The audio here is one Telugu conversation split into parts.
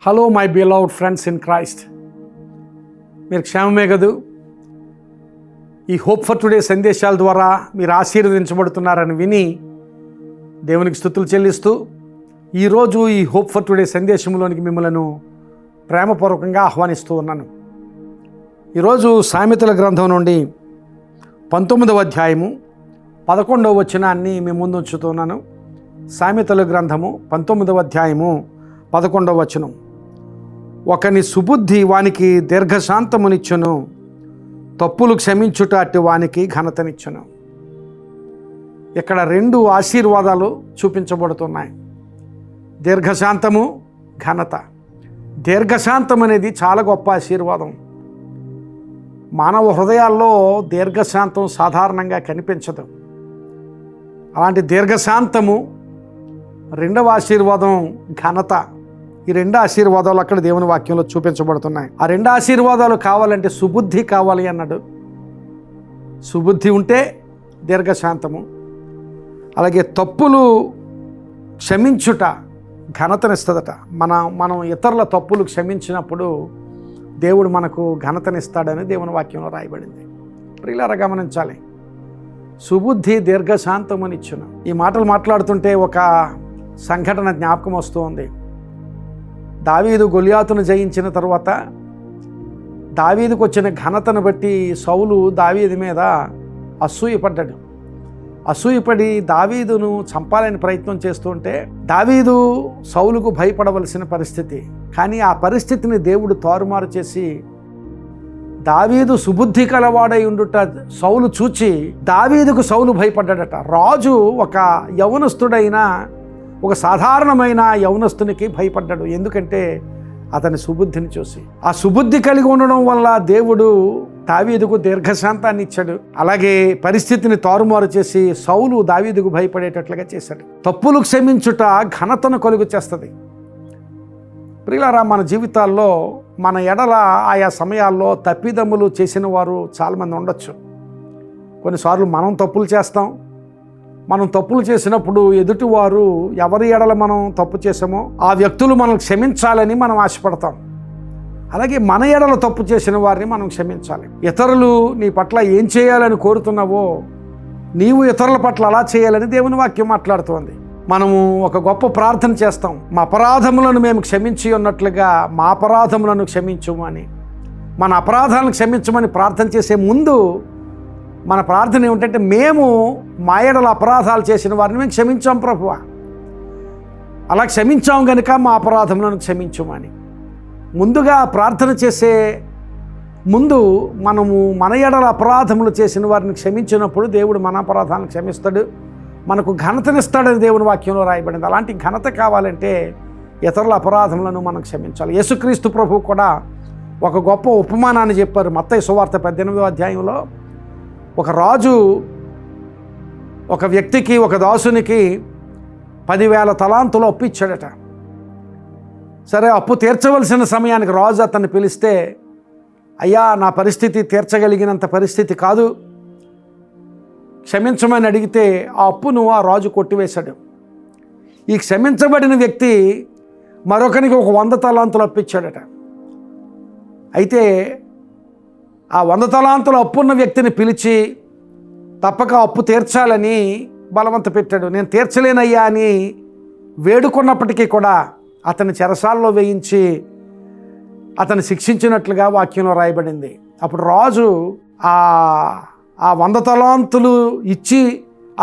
Hello my beloved friends in Christ, మీరు క్షేమమే కదూ? ఈ హోప్ ఫర్ టుడే సందేశాల ద్వారా మీరు ఆశీర్వదించబడుతున్నారని విని దేవునికి స్తుతులు చెల్లిస్తూ ఈరోజు ఈ హోప్ ఫర్ టుడే సందేశంలోనికి మిమ్మల్ని ప్రేమపూర్వకంగా ఆహ్వానిస్తూ ఉన్నాను. ఈరోజు సామెతల గ్రంథం నుండి 19వ అధ్యాయము 11వ వచనాన్ని మీ ముందు ఉంచుతున్నాను. సామెతల గ్రంథము 19వ అధ్యాయము 11వ వచనం. ఒకని సుబుద్ధి వానికి దీర్ఘశాంతమునిచ్చును, తప్పులు క్షమించుట అట్టి వానికి ఘనతనిచ్చును. ఇక్కడ రెండు ఆశీర్వాదాలు చూపించబడుతున్నాయి: దీర్ఘశాంతము, ఘనత. దీర్ఘశాంతం అనేది చాలా గొప్ప ఆశీర్వాదం. మానవ హృదయాల్లో దీర్ఘశాంతం సాధారణంగా కనిపించదు. అలాంటి దీర్ఘశాంతము. రెండవ ఆశీర్వాదం ఘనత. ఈ రెండు ఆశీర్వాదాలు అక్కడ దేవుని వాక్యంలో చూపించబడుతున్నాయి. ఆ రెండు ఆశీర్వాదాలు కావాలంటే సుబుద్ధి కావాలి అన్నాడు. సుబుద్ధి ఉంటే దీర్ఘశాంతము, అలాగే తప్పులు క్షమించుట ఘనతనిస్తుందట. మనం ఇతరుల తప్పులు క్షమించినప్పుడు దేవుడు మనకు ఘనతనిస్తాడని దేవుని వాక్యంలో రాయబడింది. ప్రియులారా, గమనించాలి. సుబుద్ధి దీర్ఘశాంతమునిచ్చును. ఈ మాటలు మాట్లాడుతుంటే ఒక సంఘటన జ్ఞాపకం వస్తుంది. దావీదు గొలియాతును జయించిన తర్వాత దావీదుకు వచ్చిన ఘనతను బట్టి సౌలు దావీదు మీద అసూయపడ్డాడు. అసూయపడి దావీదును చంపాలని ప్రయత్నం చేస్తుంటే దావీదు సౌలుకు భయపడవలసిన పరిస్థితి. కానీ ఆ పరిస్థితిని దేవుడు తారుమారు చేసి దావీదు సుబుద్ధి కలవాడై ఉండుట సౌలు చూచి దావీదుకు సౌలు భయపడ్డాడట. రాజు ఒక యవనస్తుడైన, ఒక సాధారణమైన యవనస్తునికి భయపడ్డాడు. ఎందుకంటే అతని సుబుద్ధిని చూసి. ఆ సుబుద్ధి కలిగి ఉండడం వల్ల దేవుడు దావీదుకు దీర్ఘశాంతాన్ని ఇచ్చాడు. అలాగే పరిస్థితిని తారుమారు చేసి సౌలు దావీదుకు భయపడేటట్లుగా చేశాడు. తప్పులు క్షమించుట ఘనతను కలుగు చేస్తుంది. ప్రియులారా, మన జీవితాల్లో మన ఎడల ఆయా సమయాల్లో తప్పిదమ్ములు చేసిన వారు చాలామంది ఉండొచ్చు. కొన్నిసార్లు మనం తప్పులు చేస్తాం. మనం తప్పులు చేసినప్పుడు ఎదుటివారు ఎవరి ఎడల మనం తప్పు చేసామో ఆ వ్యక్తులు మనం క్షమించాలని మనం ఆశపడతాం. అలాగే మన ఎడల తప్పు చేసిన వారిని మనం క్షమించాలి. ఇతరులు నీ పట్ల ఏం చేయాలని కోరుతున్నావో నీవు ఇతరుల పట్ల అలా చేయాలని దేవుని వాక్యం మాట్లాడుతోంది. మనము ఒక గొప్ప ప్రార్థన చేస్తాం. మా అపరాధములను మేము క్షమించి ఉన్నట్లుగా మా అపరాధములను క్షమించుము అని. మన అపరాధాలను క్షమించమని ప్రార్థన చేసే ముందు మన ప్రార్థన ఏమిటంటే, మేము మా ఎడల అపరాధాలు చేసిన వారిని మేము క్షమించాం ప్రభువా, అలా క్షమించాం కనుక మా అపరాధములను క్షమించుమని. ముందుగా ప్రార్థన చేసే ముందు మనము మన ఎడల అపరాధములు చేసిన వారిని క్షమించినప్పుడు దేవుడు మన అపరాధాలను క్షమిస్తాడు, మనకు ఘనతనిస్తాడని దేవుని వాక్యంలో రాయబడింది. అలాంటి ఘనత కావాలంటే ఇతరుల అపరాధములను మనం క్షమించాలి. యేసుక్రీస్తు ప్రభువు కూడా ఒక గొప్ప ఉపమానాన్ని చెప్పారు. మత్తయి సువార్త 18వ అధ్యాయంలో ఒక రాజు ఒక వ్యక్తికి, ఒక దాసునికి 10,000 తలాంతులు అప్పు ఇచ్చాడట. సరే, అప్పు తీర్చవలసిన సమయానికి రాజు అతన్ని పిలిస్తే, అయ్యా, నా పరిస్థితి తీర్చగలిగినంత పరిస్థితి కాదు, క్షమించమని అడిగితే ఆ అప్పును ఆ రాజు కొట్టివేశాడు. ఈ క్షమించబడిన వ్యక్తి మరొకరికి ఒక 100 తలాంతులు అప్పిచ్చాడట. అయితే ఆ 100 తలాంతుల అప్పున్న వ్యక్తిని పిలిచి తప్పక అప్పు తీర్చాలని బలవంత పెట్టాడు. నేను తీర్చలేనయ్యా అని వేడుకున్నప్పటికీ కూడా అతని చెరసాలలో వేయించి అతను శిక్షించినట్లుగా వాక్యంలో రాయబడింది. అప్పుడు రాజు ఆ 100 తలాంతులు ఇచ్చి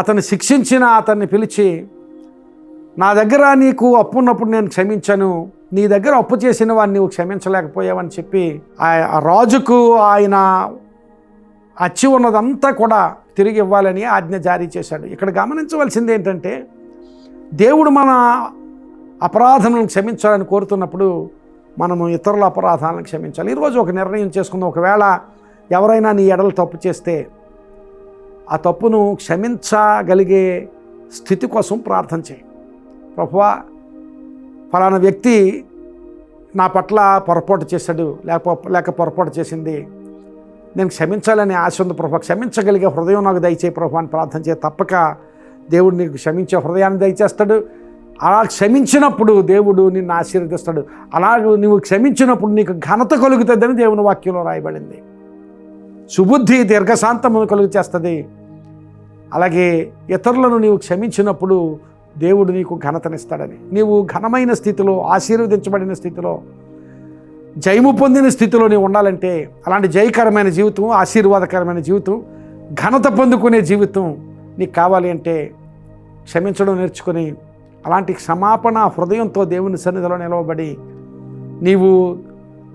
అతన్ని శిక్షించిన అతన్ని పిలిచి, నా దగ్గర నీకు అప్పు ఉన్నప్పుడు నేను క్షమించాను, నీ దగ్గర అప్పు చేసిన వాడిని నువ్వు క్షమించలేకపోయావని చెప్పి ఆ రాజుకు ఆయన అచ్చి ఉన్నదంతా కూడా తిరిగి ఇవ్వాలని ఆజ్ఞ జారీ చేశాడు. ఇక్కడ గమనించవలసింది ఏంటంటే, దేవుడు మన అపరాధములను క్షమించాలని కోరుతున్నప్పుడు మనము ఇతరుల అపరాధాలను క్షమించాలి. ఈరోజు ఒక నిర్ణయం చేసుకుందాం. ఒకవేళ ఎవరైనా నీ ఎడలు తప్పు చేస్తే ఆ తప్పును క్షమించగలిగే స్థితి కోసం ప్రార్థన చేయి. ప్రభువా, ఫలానా వ్యక్తి నా పట్ల పొరపాటు చేశాడు, లేక పొరపాటు చేసింది, నేను క్షమించాలని ఆశ ఉంది ప్రభు, క్షమించగలిగే హృదయం నాకు దయచేయి ప్రభు అని ప్రార్థన చేయి. తప్పక దేవుడు నీకు క్షమించే హృదయాన్ని దయచేస్తాడు. అలా క్షమించినప్పుడు దేవుడు నిన్ను ఆశీర్వదిస్తాడు. అలాగే నువ్వు క్షమించినప్పుడు నీకు ఘనత కలుగుతుందని దేవుని వాక్యంలో రాయబడింది. సుబుద్ధి దీర్ఘశాంతమును కలుగు చేస్తుంది. అలాగే ఇతరులను నీవు క్షమించినప్పుడు దేవుడు నీకు ఘనతనిస్తాడని. నీవు ఘనమైన స్థితిలో, ఆశీర్వదించబడిన స్థితిలో, జయము పొందిన స్థితిలో నీవు ఉండాలంటే, అలాంటి జయకరమైన జీవితం, ఆశీర్వాదకరమైన జీవితం, ఘనత పొందుకునే జీవితం నీకు కావాలి అంటే క్షమించడం నేర్చుకొని అలాంటి క్షమాపణ హృదయంతో దేవుని సన్నిధిలో నిలవబడి నీవు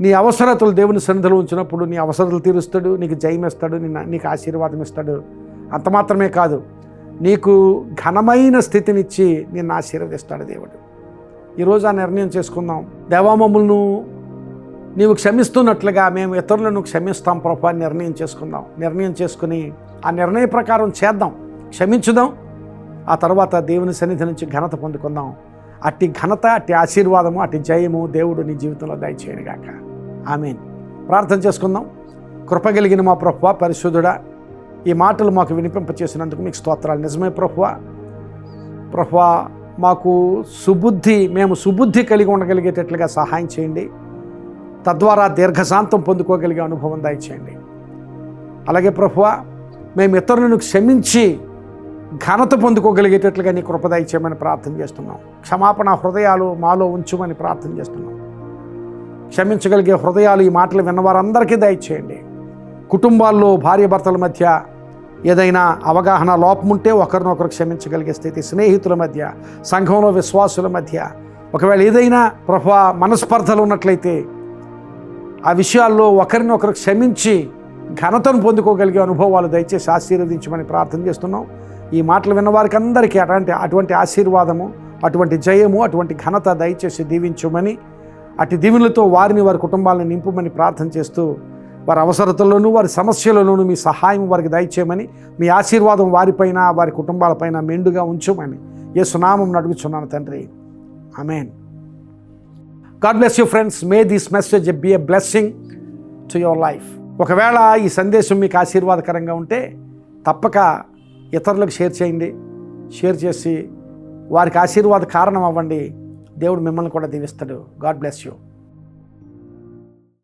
నీ అవసరతలు దేవుని సన్నిధిలో ఉంచినప్పుడు నీ అవసరాలు తీరుస్తాడు, నీకు జయం ఇస్తాడు, నీకు ఆశీర్వాదం ఇస్తాడు. అంత మాత్రమే కాదు, నీకు ఘనమైన స్థితినిచ్చి నిన్ను ఆశీర్వదిస్తాడు దేవుడు. ఈరోజు ఆ నిర్ణయం చేసుకుందాం. దేవా, మమ్మల్ని నీవు క్షమిస్తున్నట్లుగా మేము ఇతరులను క్షమిస్తాం ప్రభువా అని నిర్ణయం చేసుకుందాం. నిర్ణయం చేసుకుని ఆ నిర్ణయ ప్రకారం చేద్దాం, క్షమించుదాం. ఆ తర్వాత దేవుని సన్నిధి నుంచి ఘనత పొందుకుందాం. అట్టి ఘనత, అట్టి ఆశీర్వాదము, అట్టి జయము దేవుడు నీ జీవితంలో దయచేయనుగాక. ఆమేన్. ప్రార్థన చేసుకుందాం. కృపగలిగిన మా ప్రభువా, పరిశుద్ధుడా, ఈ మాటలు మాకు వినిపింపచేసినందుకు మీకు స్తోత్రాలు. నిజమే ప్రభువా, మాకు మేము సుబుద్ధి కలిగి ఉండగలిగేటట్లుగా సహాయం చేయండి. తద్వారా దీర్ఘశాంతం పొందుకోగలిగే అనుభవం దయచేయండి. అలాగే ప్రభువా, మేము ఇతరులను క్షమించి ఘనత పొందుకోగలిగేటట్లుగా నీ కృప దయచేయమని ప్రార్థన చేస్తున్నాం. క్షమాపణ హృదయాలు మాలో ఉంచుమని ప్రార్థన చేస్తున్నాం. క్షమించగలిగే హృదయాలు ఈ మాటలు విన్నవారందరికీ దయచేయండి. కుటుంబాల్లో భార్యాభర్తల మధ్య ఏదైనా అవగాహన లోపం ఉంటే ఒకరినొకరు క్షమించగలిగే స్థితి, స్నేహితుల మధ్య, సంఘంలో విశ్వాసుల మధ్య ఒకవేళ ఏదైనా ప్రభువా మనస్పర్ధలు ఉన్నట్లయితే ఆ విషయాల్లో ఒకరినొకరు క్షమించి ఘనతను పొందుకోగలిగే అనుభవాలు దయచేసి ఆశీర్వదించమని ప్రార్థన చేస్తున్నాం. ఈ మాటలు విన్నవారికి అందరికీ అటువంటి ఆశీర్వాదము, అటువంటి జయము, అటువంటి ఘనత దయచేసి దీవించమని, అటు దీవులతో వారిని, వారి కుటుంబాలను నింపుమని ప్రార్థన చేస్తూ, వారి అవసరతల్లోనూ వారి సమస్యలలోనూ మీ సహాయం వారికి దయచేయమని, మీ ఆశీర్వాదం వారిపైన, వారి కుటుంబాలపైన మెండుగా ఉంచమని యేసు నామమున అడుగుచున్నాను తండ్రి. ఆమేన్. God bless you friends. May this message be a blessing to your life. ఒకవేళ ఈ సందేశం మీకు ఆశీర్వాదకరంగా ఉంటే తప్పక ఇతరులకు షేర్ చేయండి. షేర్ చేసి వారికి ఆశీర్వాద కారణం అవ్వండి. దేవుడు మిమ్మల్ని కూడా దీవిస్తాడు. God bless you.